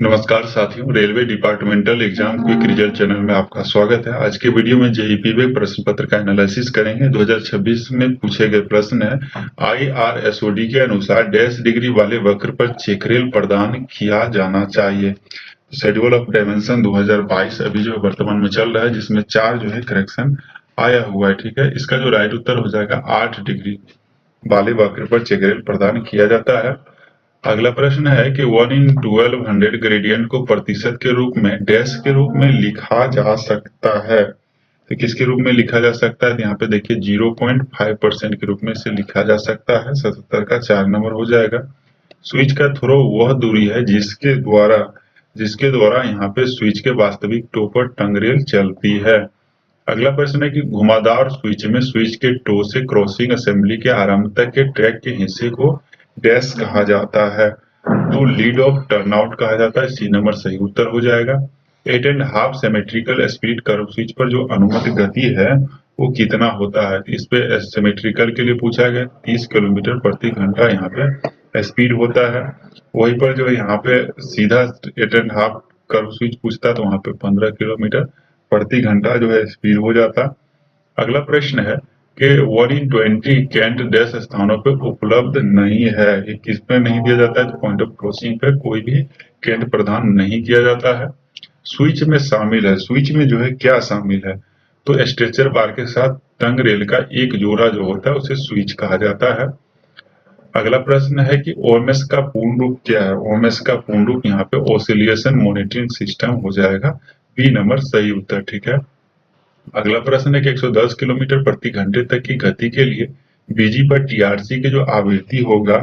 नमस्कार साथियों, railway departmental exam quick result channel में आपका स्वागत है। आज के वीडियो में जेईपी में प्रश्न पत्र का एनालिसिस करेंगे। 2026 में पूछे गए प्रश्न है, आईआरएसओडी के अनुसार डैश डिग्री वाले वक्र पर चेकरेल प्रदान किया जाना चाहिए। शेड्यूल ऑफ डायमेंशन 2022 अभी जो वर्तमान में चल रहा है, जिसमें 4 जो है करेक्शन आया हुआ है। ठीक है, इसका जो राइट उत्तर हो जाएगा 8 डिग्री वाले वक्र पर चेकरेल प्रदान किया जाता है। अगला प्रश्न है कि 1 इन 1200 ग्रेडियंट को प्रतिशत के रूप में डैश के रूप में लिखा जा सकता है। तो किसके रूप में लिखा जा सकता है? तो यहाँ पे देखिए 0.5% के रूप में इसे लिखा जा सकता है। 77 का 4 नंबर हो जाएगा। स्विच का थ्रो वह दूरी है जिसके द्वारा यहाँ पे स्विच के वास्तविक टो पर टंगरेल चलती है। अगला प्रश्न है कि घुमावदार स्विच में स्विच के टो से क्रॉसिंग असेंबली के आरंभ तक के ट्रैक के हिस्से को डैश कहा जाता है। तो लीड ऑफ टर्नआउट कहा जाता है। सी नंबर सही उत्तर हो जाएगा। 8.5 सिमेट्रिकल स्पीड कर्व स्विच पर जो अनुमत गति है वो कितना होता है? इस पे सिमेट्रिकल के लिए पूछा गया 30 किलोमीटर प्रति घंटा यहाँ पे स्पीड होता है। वहीं पर जो यहाँ पे सीधा 8.5 कर्व स्विच पूछता है तो वहां पे 15 किलोमीटर प्रति घंटा जो है स्पीड हो जाता। अगला प्रश्न है कि 1 इन 20 कैंट डैश स्थानों पे उपलब्ध नहीं है। ये किस पे नहीं दिया जाता है? तो पॉइंट ऑफ क्रॉसिंग पे कोई भी कैंट प्रदान नहीं किया जाता है। स्विच में शामिल है। स्विच में जो है क्या शामिल है? तो स्ट्रेचर बार के साथ टंग रेल का एक जोड़ा जो होता है उसे स्विच कहा जाता है। अगला प्रश्न है कि ओएमएस का पूर्ण रूप क्या है? ओएमएस का पूर्ण रूप यहाँ पे ऑसिलेशन मॉनिटरिंग सिस्टम हो जाएगा। बी नंबर सही उत्तर। ठीक है, अगला प्रश्न है कि 110 किलोमीटर प्रति घंटे तक की गति के लिए बीजी पर टीआरसी के जो आवृत्ति होगा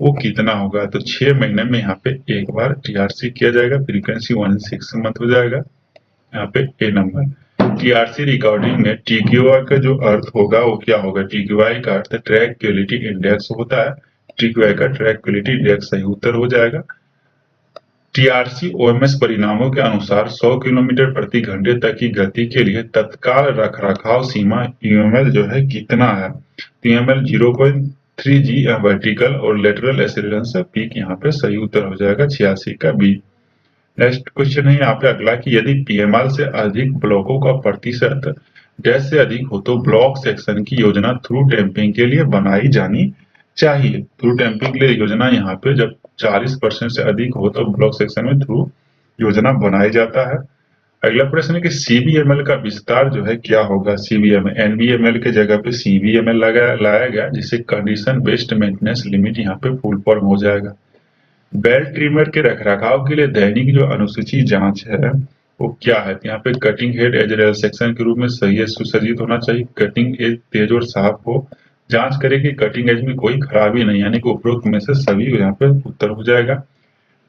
वो कितना होगा? तो 6 महीने में यहाँ पे एक बार टीआरसी किया जाएगा। फ्रीक्वेंसी 16 मंथ हो जाएगा। यहाँ पे ए नंबर। टीआरसी रिकॉर्डिंग में टीक्यूआई का जो अर्थ होगा वो क्या होगा? टीक्यूआई का अर्थ ट्रैक क्वालिटी इंडेक्स होता है। टीक्यूआई का ट्रैक क्वालिटी इंडेक्स सही उत्तर हो जाएगा। टीआरसी ओएमएस परिणामों के अनुसार 100 किलोमीटर प्रति घंटे तक की गति के लिए तत्काल रखरखाव सीमा यूएमएल जो है कितना है? तो यूएमएल 0.3 जी वर्टिकल और लेटरल एक्सीलरेंस पीक यहाँ पे सही उत्तर हो जाएगा। 86 का बी। नेक्स्ट क्वेश्चन है यहाँ पे अगला कि यदि पीएमआर से अधिक ब्लॉकों का प्रतिशत डैश से अधिक हो तो ब्लॉक सेक्शन की योजना थ्रू डैम्पिंग के लिए बनाई जानी चाहिए। थ्रू डैम्पिंग के लिए योजना यहाँ पे जब 40% से अधिक हो तो ब्लॉक सेक्शन में थ्रू योजना बनाया जाता है। अगला प्रश्न है कि सीबीएमएल का विस्तार जो है क्या होगा? सीबीएमएल एनबीएमएल के जगह पे सीबीएमएल लाया गया, जिससे कंडीशन बेस्ड मेंटेनेंस लिमिट यहाँ पे फुल फॉर्म हो जाएगा। बेल्ट ट्रिमर के रखरखाव के लिए दैनिक जो अनुसूची जांच है वो क्या है? यहाँ पे cutting head as rail section के रूप में सही है, सुसज्जित होना चाहिए। कटिंग एज तेज और साफ हो। जांच करें कि कटिंग एज में कोई खराबी नहीं, यानी कि उपरोक्त में से सभी यहाँ पे उत्तर हो जाएगा।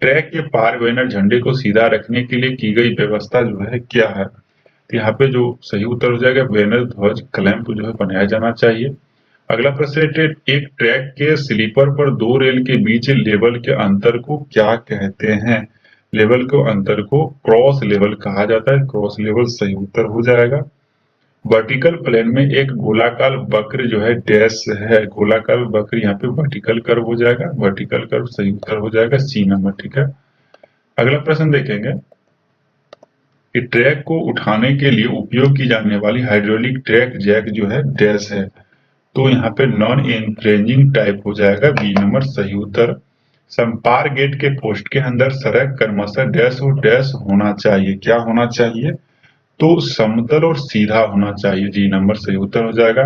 ट्रैक के पार बैनर झंडे को सीधा रखने के लिए की गई व्यवस्था जो है क्या है? तो यहाँ पे जो सही उत्तर हो जाएगा बैनर ध्वज क्लैंप जो है बनाया जाना चाहिए। अगला प्रश्न है एक ट्रैक के स्लीपर पर दो रेल के बीच लेवल के अंतर को क्या कहते हैं? लेवल के अंतर को क्रॉस लेवल कहा जाता है। क्रॉस लेवल सही उत्तर हो जाएगा। वर्टिकल प्लेन में एक गोलाकार वक्र जो है डैश है। गोलाकार वक्र यहाँ पे वर्टिकल कर्व हो जाएगा। वर्टिकल कर्व सही उत्तर हो जाएगा। C number. ठीक है, अगला प्रश्न देखेंगे कि ट्रैक को उठाने के लिए उपयोग की जाने वाली हाइड्रोलिक ट्रैक जैक जो है डैश है। तो यहाँ पे नॉन इंफ्रिंजिंग टाइप हो जाएगा। बी नंबर सही उत्तर। संपार गेट के पोस्ट के अंदर सड़क क्रमशः डैश और डैश होना चाहिए। क्या होना चाहिए? तो समतल और सीधा होना चाहिए। जी नंबर सही उत्तर हो जाएगा।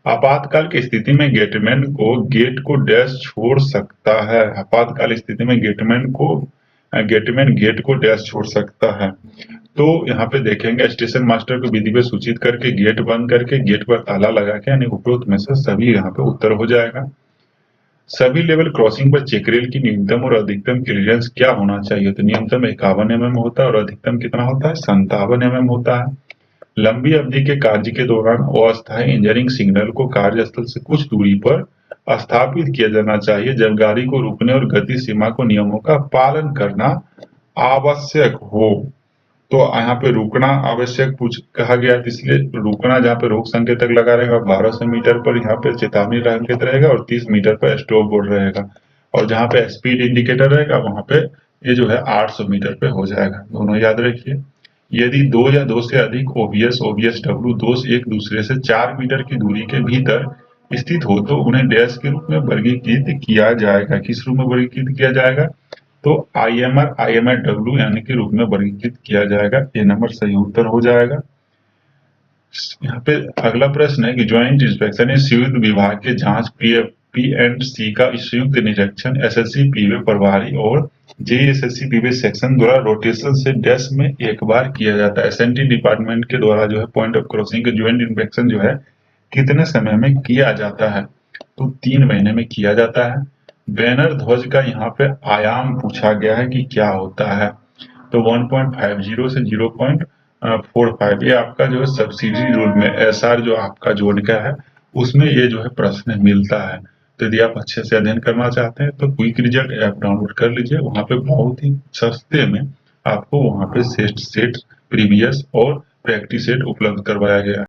आपातकाल की स्थिति में गेटमैन को डैश छोड़ सकता है। आपातकाल स्थिति में गेटमैन गेट को डैश छोड़ सकता है। तो यहाँ पे देखेंगे स्टेशन मास्टर को विधि पे सूचित करके गेट बंद करके गेट पर ताला लगा के, यानी उपरोक्त में से सभी यहाँ पे उत्तर हो जाएगा। सभी लेवल क्रॉसिंग पर चेकरेल की न्यूनतम और अधिकतम क्लियरेंस क्या होना चाहिए? तो न्यूनतम 51 mm होता है और अधिकतम कितना होता है? 57 mm होता है। लंबी अवधि के कार्य के दौरान अस्थायी इंजीनियरिंग सिग्नल को कार्यस्थल से कुछ दूरी पर स्थापित किया जाना चाहिए जब गाड़ी को रुकने और गति सीमा को नियमों का पालन करना आवश्यक हो। तो यहाँ पे रुकना आवश्यक कहा गया है, इसलिए रुकना जहाँ पे रोक संकेतक लगा रहेगा 1200 मीटर पर यहाँ पे चेतावनी संकेत रहेगा और 30 मीटर पर स्टॉप बोर्ड रहेगा। और जहाँ पे स्पीड इंडिकेटर रहेगा वहां पे ये जो है 800 मीटर पे हो जाएगा, दोनों याद रखिए। यदि दो या दो से अधिक ओवीएस ओवीएस डब्ल्यू दोस्त एक दूसरे से 4 मीटर की दूरी के भीतर स्थित हो तो उन्हें डैश के रूप में वर्गीकृत किया जाएगा। किस रूप में वर्गीकृत किया जाएगा? तो आईएमआर आईएमआर डब्ल्यू यानी के रूप में वर्गीकृत किया जाएगा। ये नंबर सही उत्तर हो जाएगा। यहाँ पे अगला प्रश्न है कि ज्वाइंट इंस्पेक्शन संयुक्त विभाग के जांच पी एंड सी का संयुक्त निरीक्षण एसएससी पीवे प्रभारी और जेएसएससी पीवे सेक्शन द्वारा रोटेशन से डैश में एक बार किया जाता है। एसएनटी डिपार्टमेंट के द्वारा जो है पॉइंट ऑफ क्रॉसिंग के ज्वाइंट इंस्पेक्शन जो है कितने समय में किया जाता है? तो 3 महीने में किया जाता है। बैनर ध्वज का यहाँ पे आयाम पूछा गया है कि क्या होता है? तो 1.50 से 0.45 ये आपका जो है सब्सिडी रूल में एसआर जो आपका जोन का है उसमें ये जो है प्रश्न मिलता है। तो यदि आप अच्छे से अध्ययन करना चाहते हैं तो क्विक रिजल्ट ऐप डाउनलोड कर लीजिए। वहाँ पे बहुत ही सस्ते में आपको वहाँ पे सेट प्रीवियस और प्रैक्टिस सेट उपलब्ध करवाया गया है।